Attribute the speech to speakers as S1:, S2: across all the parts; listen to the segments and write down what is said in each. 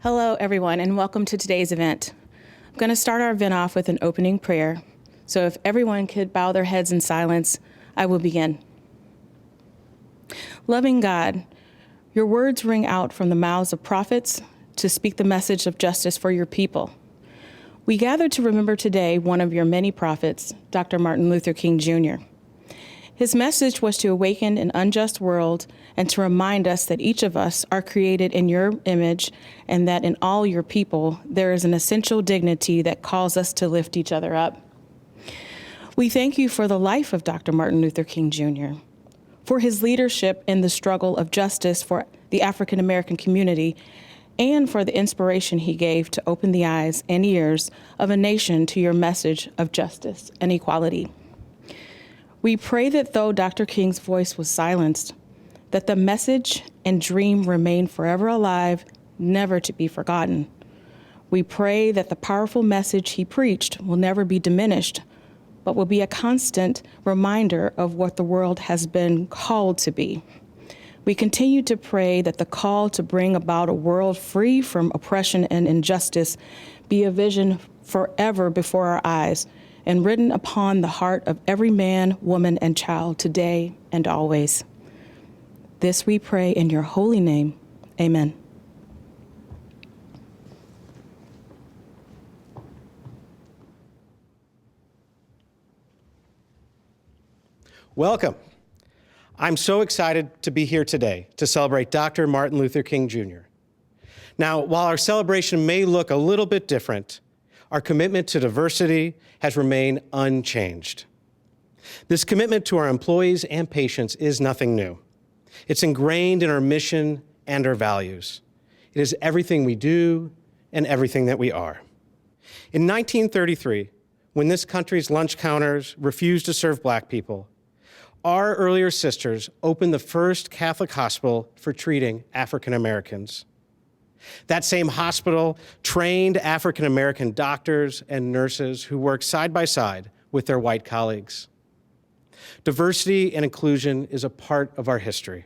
S1: Hello, everyone, and welcome to today's event. I'm going to start our event off with an opening prayer. So if everyone could bow their heads in silence, I will begin. Loving God, your words ring out from the mouths of prophets to speak the message of justice for your people. We gather to remember today one of your many prophets, Dr. Martin Luther King Jr. His message was to awaken an unjust world and to remind us that each of us are created in your image and that in all your people there is an essential dignity that calls us to lift each other up. We thank you for the life of Dr. Martin Luther King Jr., for his leadership in the struggle of justice for the African American community, and for the inspiration he gave to open the eyes and ears of a nation to your message of justice and equality. We pray that though Dr. King's voice was silenced, that the message and dream remain forever alive, never to be forgotten. We pray that the powerful message he preached will never be diminished, but will be a constant reminder of what the world has been called to be. We continue to pray that the call to bring about a world free from oppression and injustice be a vision forever before our eyes and written upon the heart of every man, woman, and child today and always. This we pray in your holy name. Amen.
S2: Welcome. I'm so excited to be here today to celebrate Dr. Martin Luther King Jr. Now, while our celebration may look a little bit different, our commitment to diversity has remained unchanged. This commitment to our employees and patients is nothing new. It's ingrained in our mission and our values. It is everything we do and everything that we are. In 1933, when this country's lunch counters refused to serve Black people, our earlier sisters opened the first Catholic hospital for treating African Americans. That same hospital trained African American doctors and nurses who worked side by side with their white colleagues. Diversity and inclusion is a part of our history.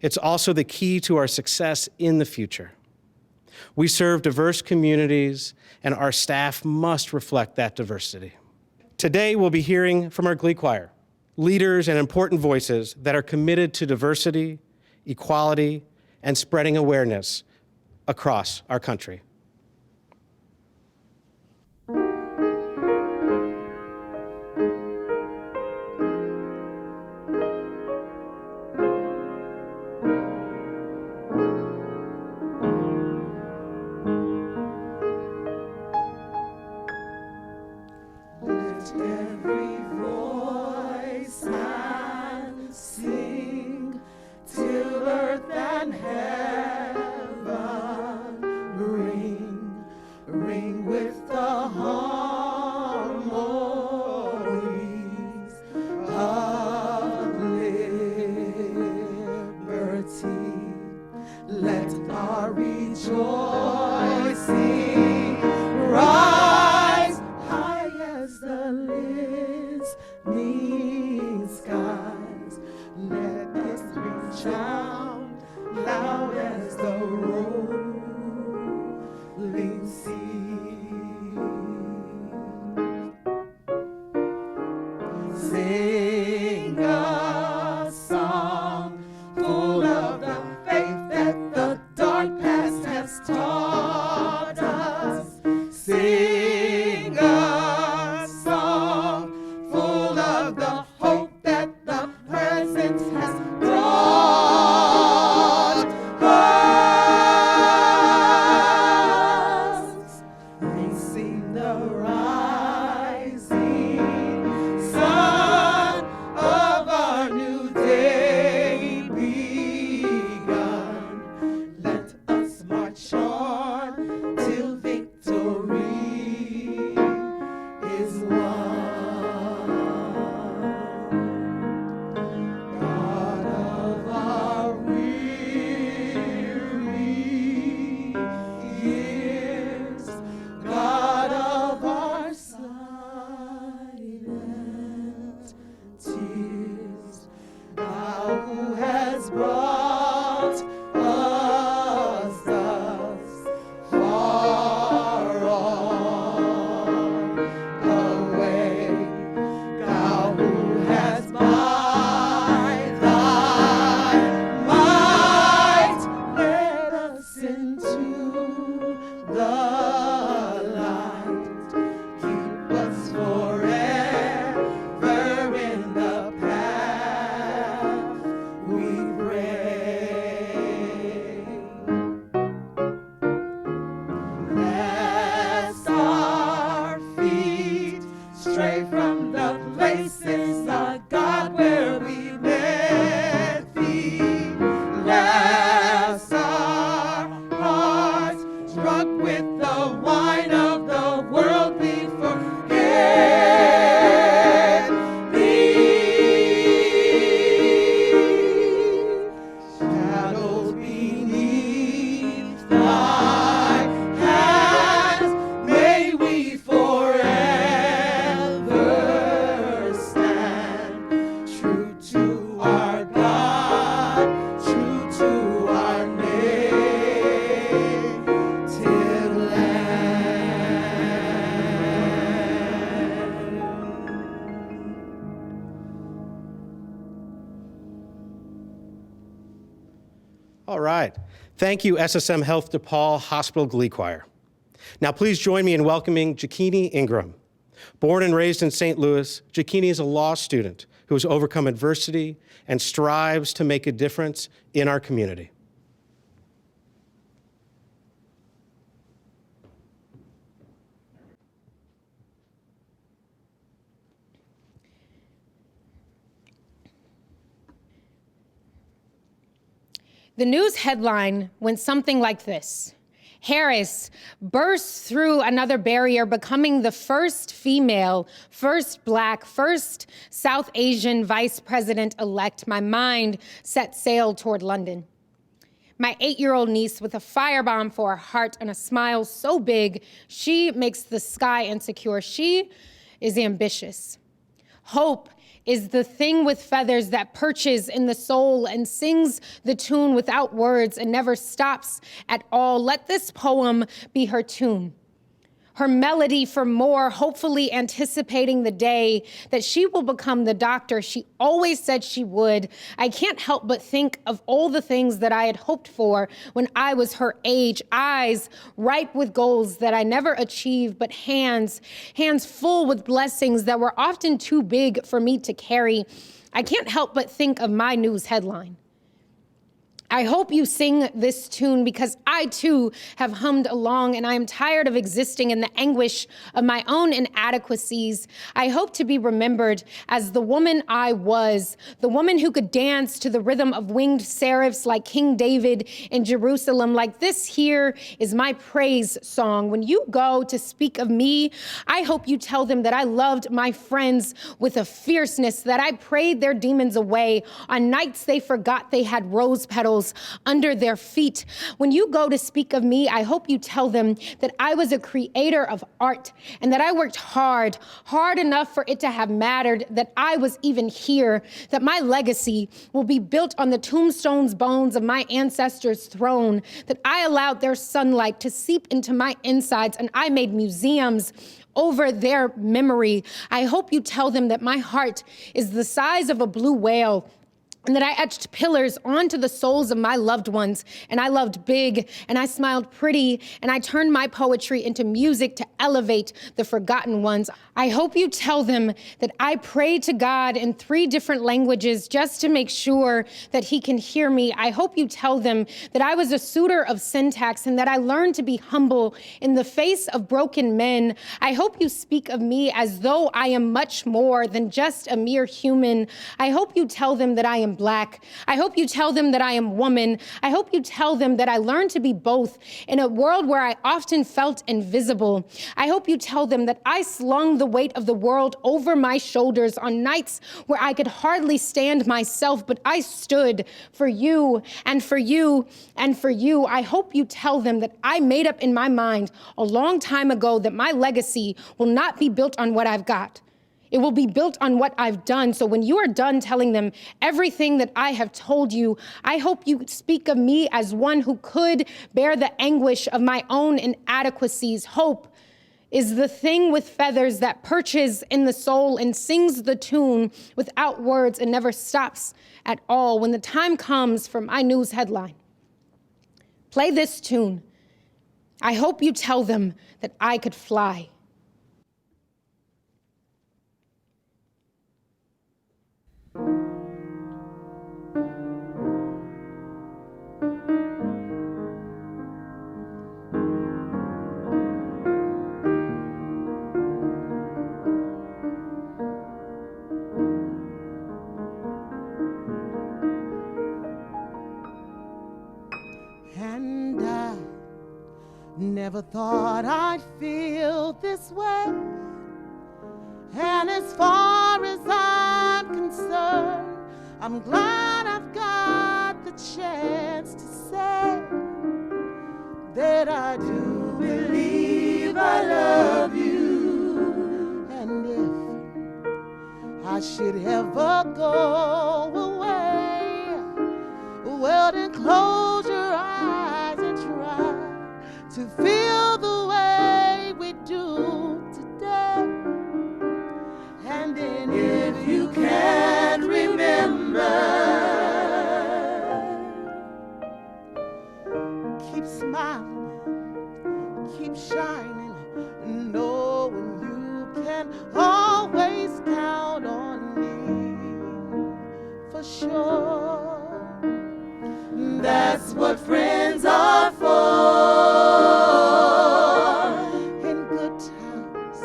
S2: It's also the key to our success in the future. We serve diverse communities, and our staff must reflect that diversity. Today, we'll be hearing from our Glee Choir, leaders and important voices that are committed to diversity, equality, and spreading awareness across our country.
S3: Brought.
S2: All right. Thank you, SSM Health DePaul Hospital Glee Choir. Now please join me in welcoming Jakini Ingram. Born and raised in St. Louis, Jakini is a law student who has overcome adversity and strives to make a difference in our community.
S3: The news headline went something like this: Harris bursts through another barrier, becoming the first female, first Black, first South Asian vice president-elect. My mind set sail toward London. My 8-year-old niece with a firebomb for a heart and a smile so big, she makes the sky insecure. She is ambitious. Hope is the thing with feathers that perches in the soul and sings the tune without words and never stops at all. Let this poem be her tune, her melody for more, hopefully anticipating the day that she will become the doctor she always said she would. I can't help but think of all the things that I had hoped for when I was her age, eyes ripe with goals that I never achieved, but hands full with blessings that were often too big for me to carry. I can't help but think of my news headline. I hope you sing this tune because I too have hummed along and I am tired of existing in the anguish of my own inadequacies. I hope to be remembered as the woman I was, the woman who could dance to the rhythm of winged seraphs like King David in Jerusalem. Like this here is my praise song. When you go to speak of me, I hope you tell them that I loved my friends with a fierceness, that I prayed their demons away on nights they forgot they had rose petals under their feet. When you go to speak of me, I hope you tell them that I was a creator of art and that I worked hard enough for it to have mattered, that I was even here, that my legacy will be built on the tombstones bones of my ancestors' throne, that I allowed their sunlight to seep into my insides and I made museums over their memory. I hope you tell them that my heart is the size of a blue whale and that I etched pillars onto the souls of my loved ones, and I loved big, and I smiled pretty, and I turned my poetry into music to elevate the forgotten ones. I hope you tell them that I pray to God in 3 different languages just to make sure that he can hear me. I hope you tell them that I was a suitor of syntax and that I learned to be humble in the face of broken men. I hope you speak of me as though I am much more than just a mere human. I hope you tell them that I am Black. I hope you tell them that I am woman. I hope you tell them that I learned to be both in a world where I often felt invisible. I hope you tell them that I slung the weight of the world over my shoulders on nights where I could hardly stand myself, but I stood for you and for you and for you. I hope you tell them that I made up in my mind a long time ago that my legacy will not be built on what I've got. It will be built on what I've done. So when you are done telling them everything that I have told you, I hope you speak of me as one who could bear the anguish of my own inadequacies. Hope is the thing with feathers that perches in the soul and sings the tune without words and never stops at all. When the time comes for my news headline, play this tune. I hope you tell them that I could fly.
S4: And I never thought I'd feel this way. And as far as I'm concerned, I'm glad I've got the chance to say that I do believe I love you. And if I should ever go away, well then close your eyes and try to feel the way we do today. And then if you can't remember, keep smiling, keep shining, knowing you can always count on me for sure. That's what friends are for. In good times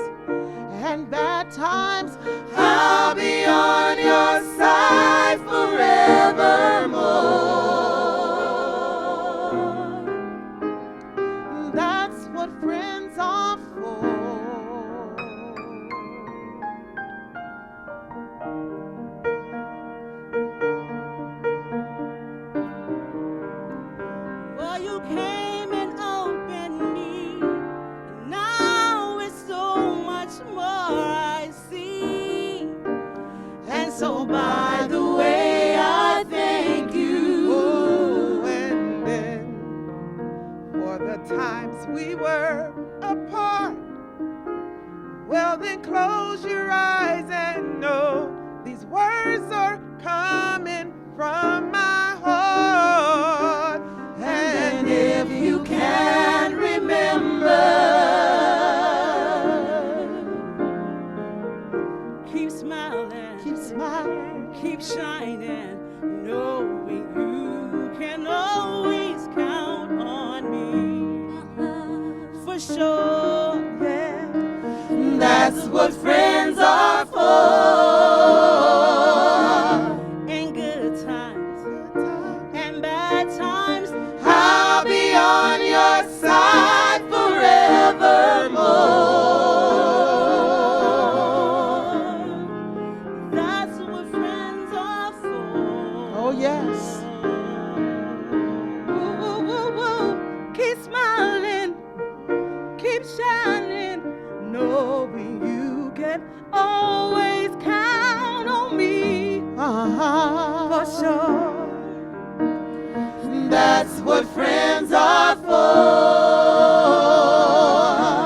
S4: and bad times, I'll be on your side forevermore. That's what friends are for.
S5: Well, you came and opened me, and now it's so much more I see.
S4: And so by the way, I thank you. Oh, and then for the times we were apart, well then close your eyes and know these words are coming from my heart. And if you can remember,
S5: Keep smiling,
S4: keep smiling,
S5: keep shining, knowing you can always count on me. For sure,
S4: yeah. That's what friends are for.
S5: in good times and bad times,
S4: I'll be on your side forevermore.
S5: that's what friends are for.
S4: Oh, yes.
S5: Woo, woo, woo, woo. Keep smiling, keep shining, knowing you can always count on me. For sure.
S4: That's what friends are for.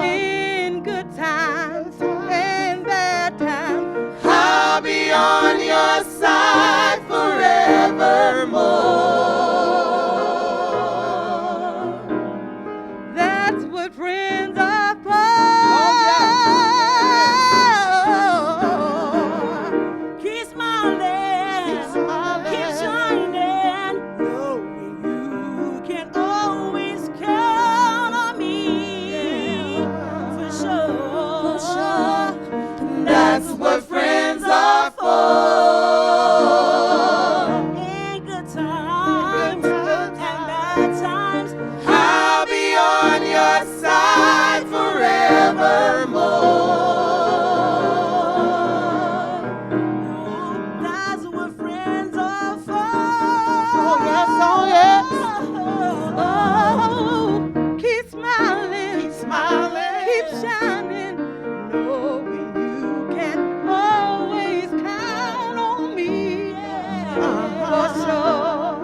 S5: In good times and bad times,
S4: I'll be on your side forevermore.
S5: that's what friends are for. Keep smiling,
S4: Keep smiling.
S5: keep shining, knowing you can always count on me. For sure,
S4: That's what friends are for.
S5: in good times and bad times,
S4: I'll be on your side forevermore.
S5: that's what friends are for.
S4: Oh, yes, oh, yes.
S5: Oh, keep smiling,
S4: Keep smiling.
S5: keep shining, knowing you can always count on me. For sure,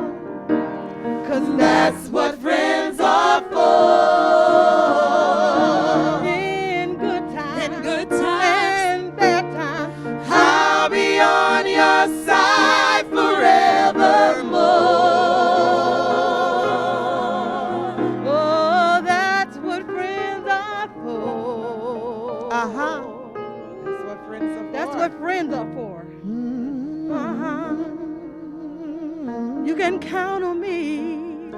S5: 'cause
S4: That's what friends are for.
S5: in good times, and bad times,
S4: I'll be on your side forevermore.
S5: oh, that's what friends are for.
S4: Uh-huh. That's what friends are for.
S5: That's what friends are for. You can count on me.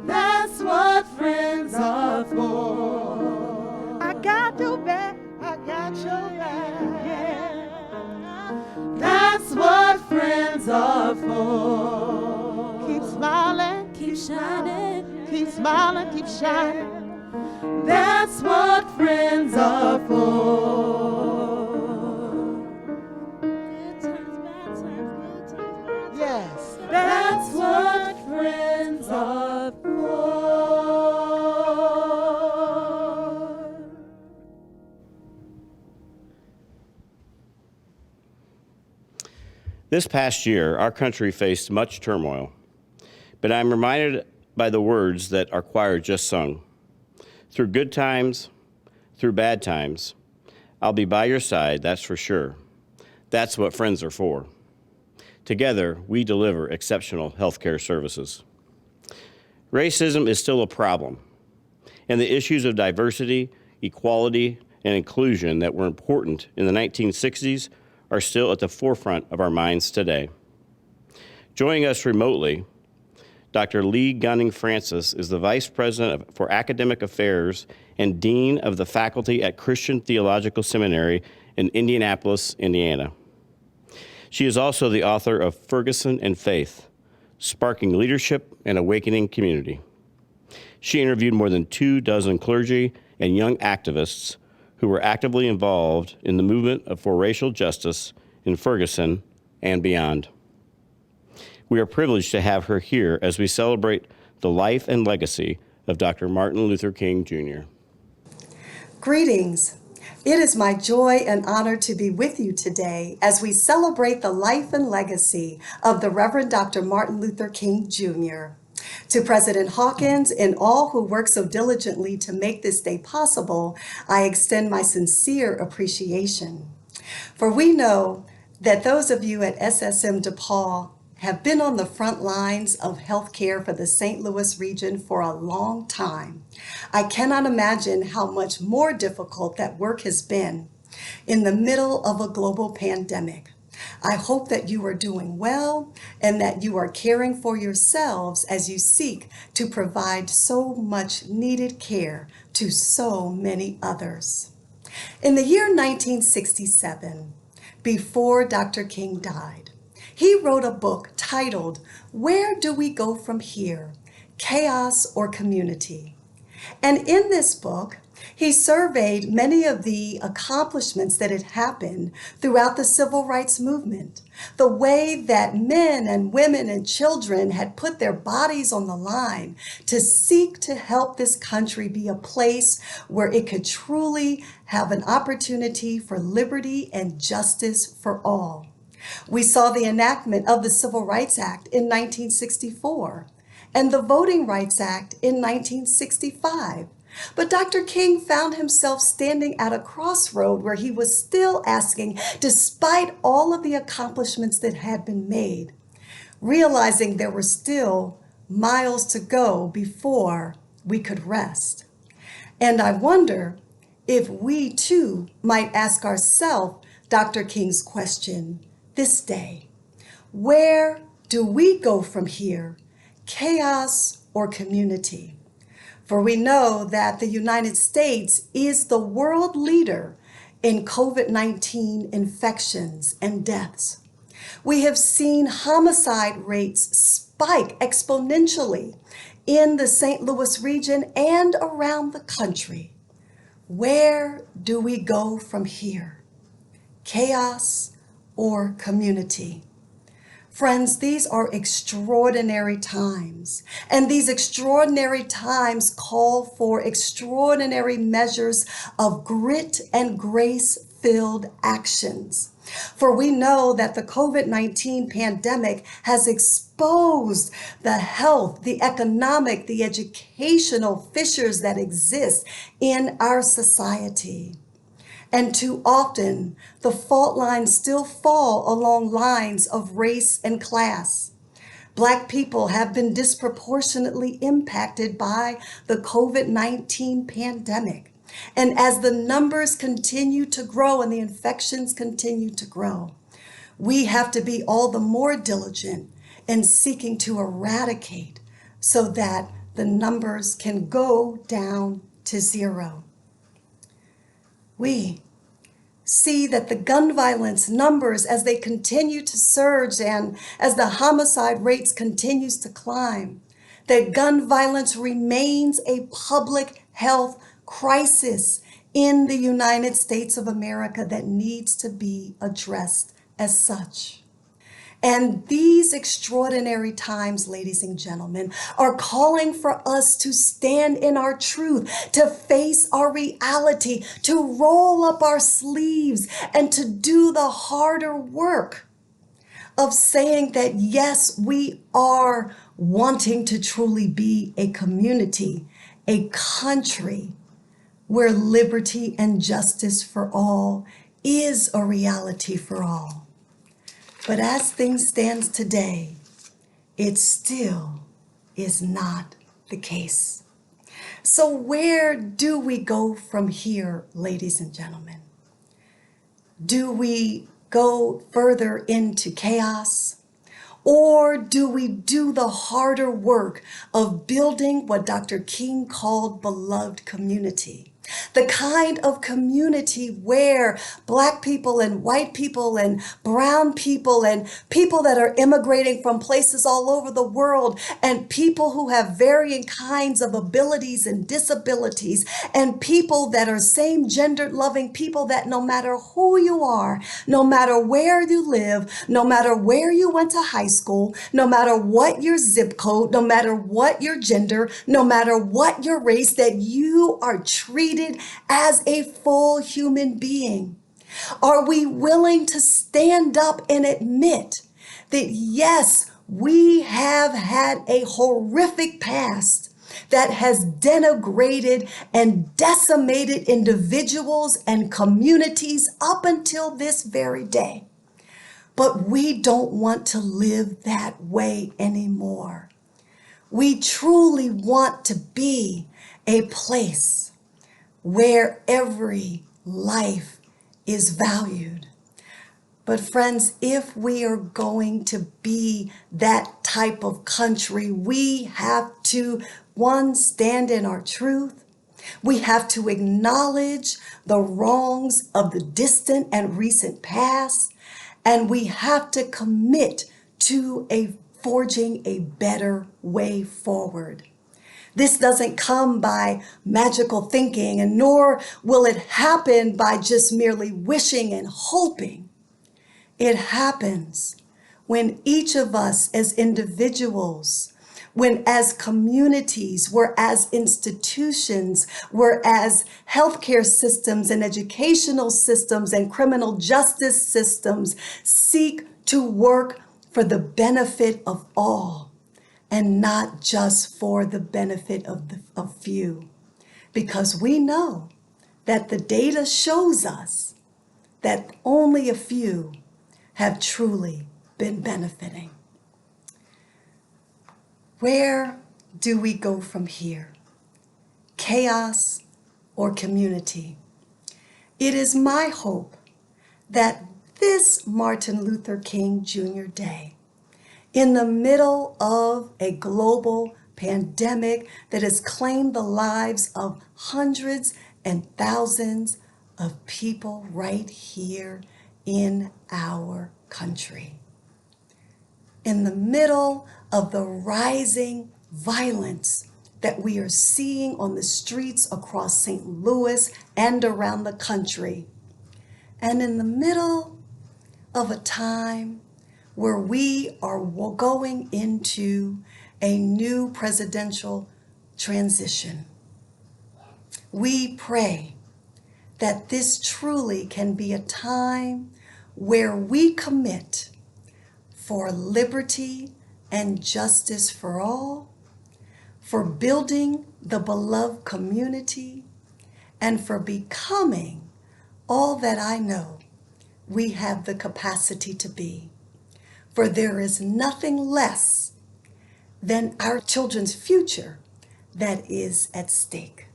S4: That's what friends are for.
S5: I got your back.
S4: I got your back.
S5: Yeah.
S4: That's what friends are for. Keep smiling,
S5: Keep shining.
S4: keep smiling, keep shining. That's what friends are for.
S5: Good times, bad times, good times, bad times.
S4: Yes, that's what friends are for.
S6: This past year, our country faced much turmoil, but I'm reminded by the words that our choir just sung. Through good times, through bad times, I'll be by your side, that's for sure. That's what friends are for. Together, we deliver exceptional healthcare services. Racism is still a problem, and the issues of diversity, equality, and inclusion that were important in the 1960s are still at the forefront of our minds today. Joining us remotely, Dr. Lee Gunning Francis is the Vice President for Academic Affairs and Dean of the Faculty at Christian Theological Seminary in Indianapolis, Indiana. She is also the author of Ferguson and Faith, Sparking Leadership and Awakening Community. She interviewed more than 24 clergy and young activists who were actively involved in the movement for racial justice in Ferguson and beyond. We are privileged to have her here as we celebrate the life and legacy of Dr. Martin Luther King, Jr.
S7: Greetings. It is my joy and honor to be with you today as we celebrate the life and legacy of the Reverend Dr. Martin Luther King, Jr. To President Hawkins and all who work so diligently to make this day possible, I extend my sincere appreciation. For we know that those of you at SSM DePaul have been on the front lines of healthcare for the St. Louis region for a long time. I cannot imagine how much more difficult that work has been in the middle of a global pandemic. I hope that you are doing well and that you are caring for yourselves as you seek to provide so much needed care to so many others. In the year 1967, before Dr. King died, he wrote a book titled, Where Do We Go From Here? Chaos or Community? And in this book, he surveyed many of the accomplishments that had happened throughout the civil rights movement, the way that men and women and children had put their bodies on the line to seek to help this country be a place where it could truly have an opportunity for liberty and justice for all. We saw the enactment of the Civil Rights Act in 1964 and the Voting Rights Act in 1965. But Dr. King found himself standing at a crossroad where he was still asking, despite all of the accomplishments that had been made, realizing there were still miles to go before we could rest. And I wonder if we too might ask ourselves Dr. King's question this day: where do we go from here? Chaos or community? For we know that the United States is the world leader in COVID-19 infections and deaths. We have seen homicide rates spike exponentially in the St. Louis region and around the country. Where do we go from here? Chaos or community? Friends, these are extraordinary times, and these extraordinary times call for extraordinary measures of grit and grace-filled actions. For we know that the COVID-19 pandemic has exposed the health, the economic, the educational fissures that exist in our society. And too often, the fault lines still fall along lines of race and class. Black people have been disproportionately impacted by the COVID-19 pandemic. And as the numbers continue to grow and the infections continue to grow, we have to be all the more diligent in seeking to eradicate so that the numbers can go down to zero. We see that the gun violence numbers, as they continue to surge and as the homicide rates continues to climb, that gun violence remains a public health crisis in the United States of America that needs to be addressed as such. And these extraordinary times, ladies and gentlemen, are calling for us to stand in our truth, to face our reality, to roll up our sleeves, and to do the harder work of saying that, yes, we are wanting to truly be a community, a country where liberty and justice for all is a reality for all. But as things stand today, it still is not the case. So where do we go from here, ladies and gentlemen? Do we go further into chaos? Or do we do the harder work of building what Dr. King called beloved community? The kind of community where Black people and white people and brown people and people that are immigrating from places all over the world and people who have varying kinds of abilities and disabilities and people that are same gendered loving people, that no matter who you are, no matter where you live, no matter where you went to high school, no matter what your zip code, no matter what your gender, no matter what your race, that you are treated as a full human being? Are we willing to stand up and admit that yes, we have had a horrific past that has denigrated and decimated individuals and communities up until this very day? But we don't want to live that way anymore. We truly want to be a place where every life is valued. But friends, if we are going to be that type of country, we have to, one, stand in our truth. We have to acknowledge the wrongs of the distant and recent past, and we have to commit to forging a better way forward. This doesn't come by magical thinking, and nor will it happen by just merely wishing and hoping. It happens when each of us as individuals, when as communities, we're as institutions, we're as healthcare systems and educational systems and criminal justice systems seek to work for the benefit of all, and not just for the benefit of few. Because we know that the data shows us that only a few have truly been benefiting. Where do we go from here? Chaos or community? It is my hope that this Martin Luther King Jr. Day, in the middle of a global pandemic that has claimed the lives of hundreds and thousands of people right here in our country, in the middle of the rising violence that we are seeing on the streets across St. Louis and around the country, and in the middle of a time where we are going into a new presidential transition, we pray that this truly can be a time where we commit for liberty and justice for all, for building the beloved community, and for becoming all that I know we have the capacity to be. For there is nothing less than our children's future that is at stake.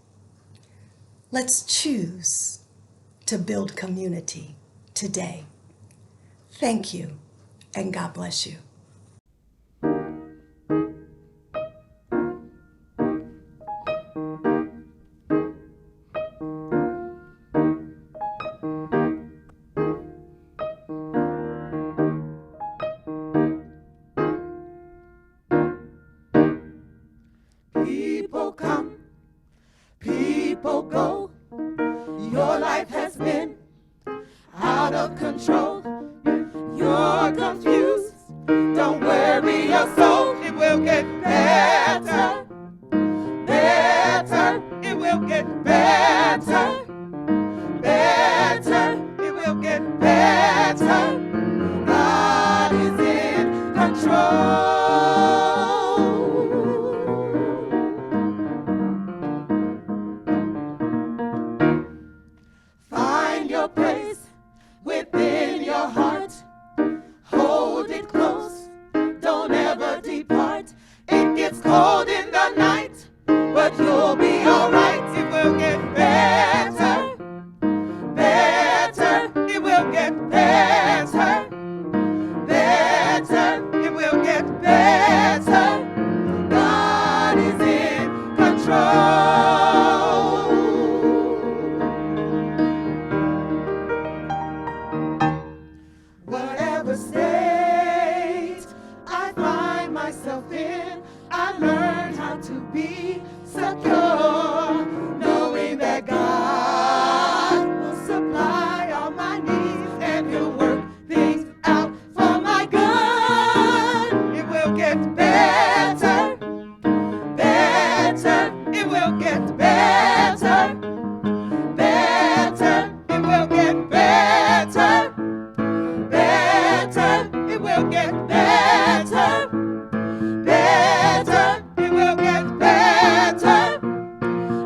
S7: Let's choose to build community today. Thank you, and God bless you.
S4: People come, people go. Your life has been out of control. You're confused. Don't worry your soul. It will get better, better. It will get better, better. It will get better. God is in control. Find your place within your heart. Hold it close. Don't ever depart. It gets cold in the be secure, knowing that God will supply all my needs and He'll work things out for my good. It will get better, better. It will get better, better. It will get better, better. It will get better, better. It will get better,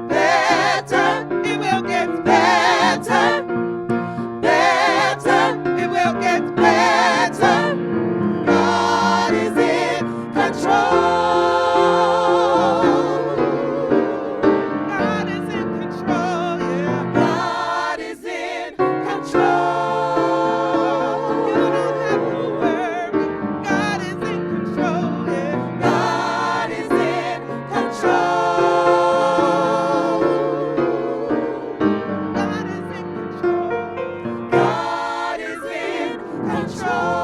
S4: better. It will get better, better. It will get better. God is in control. God is in control, yeah. God is in control. You don't have to worry. God is in control, yeah. God is in control. God is in control. God is in control.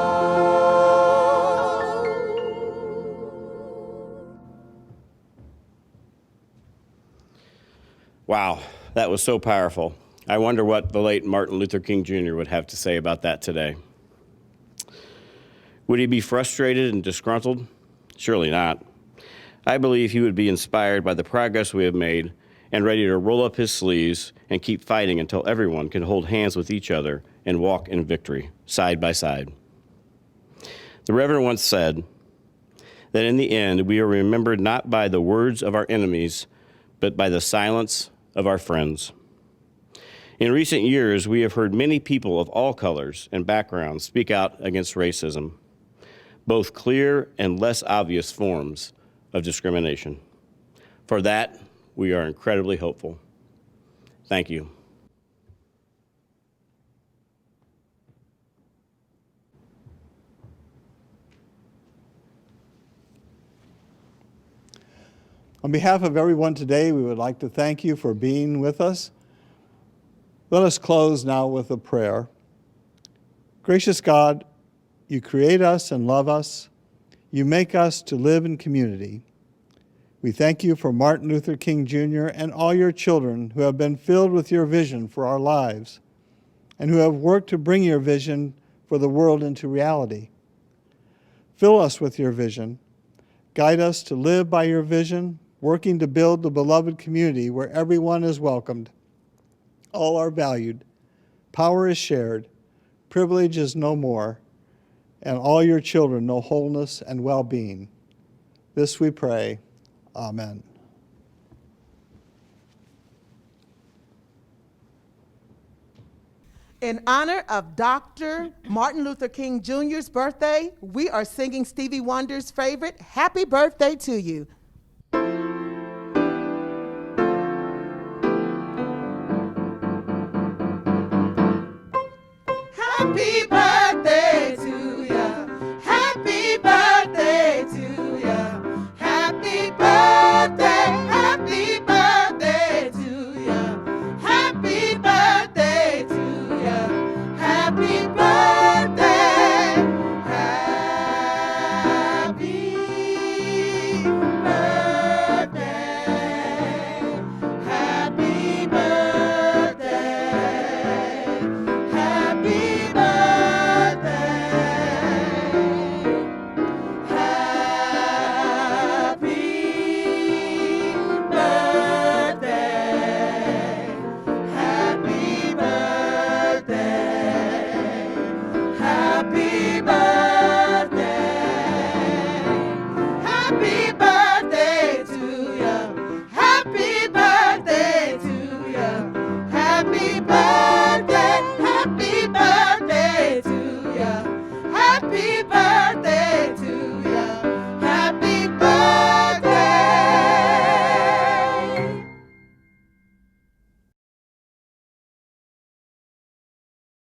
S6: Wow, that was so powerful. I wonder what the late Martin Luther King Jr. would have to say about that today. Would he be frustrated and disgruntled? Surely not. I believe he would be inspired by the progress we have made and ready to roll up his sleeves and keep fighting until everyone can hold hands with each other and walk in victory, side by side. The Reverend once said that in the end, we are remembered not by the words of our enemies, but by the silence of our friends. In recent years, we have heard many people of all colors and backgrounds speak out against racism, both clear and less obvious forms of discrimination. For that, we are incredibly hopeful. Thank you.
S8: On behalf of everyone today, we would like to thank you for being with us. Let us close now with a prayer. Gracious God, you create us and love us. You make us to live in community. We thank you for Martin Luther King Jr. and all your children who have been filled with your vision for our lives and who have worked to bring your vision for the world into reality. Fill us with your vision. Guide us to live by your vision, working to build the beloved community where everyone is welcomed. All are valued, power is shared, privilege is no more, and all your children know wholeness and well-being. This we pray. Amen.
S4: In honor of Dr. Martin Luther King Jr.'s birthday, we are singing Stevie Wonder's favorite, Happy Birthday to You. Happy birthday to ya. Happy birthday to ya. Happy birthday, happy birthday to ya. Happy birthday to ya. Happy birthday. Happy birthday. Happy birthday. Happy birthday to ya. Happy birthday.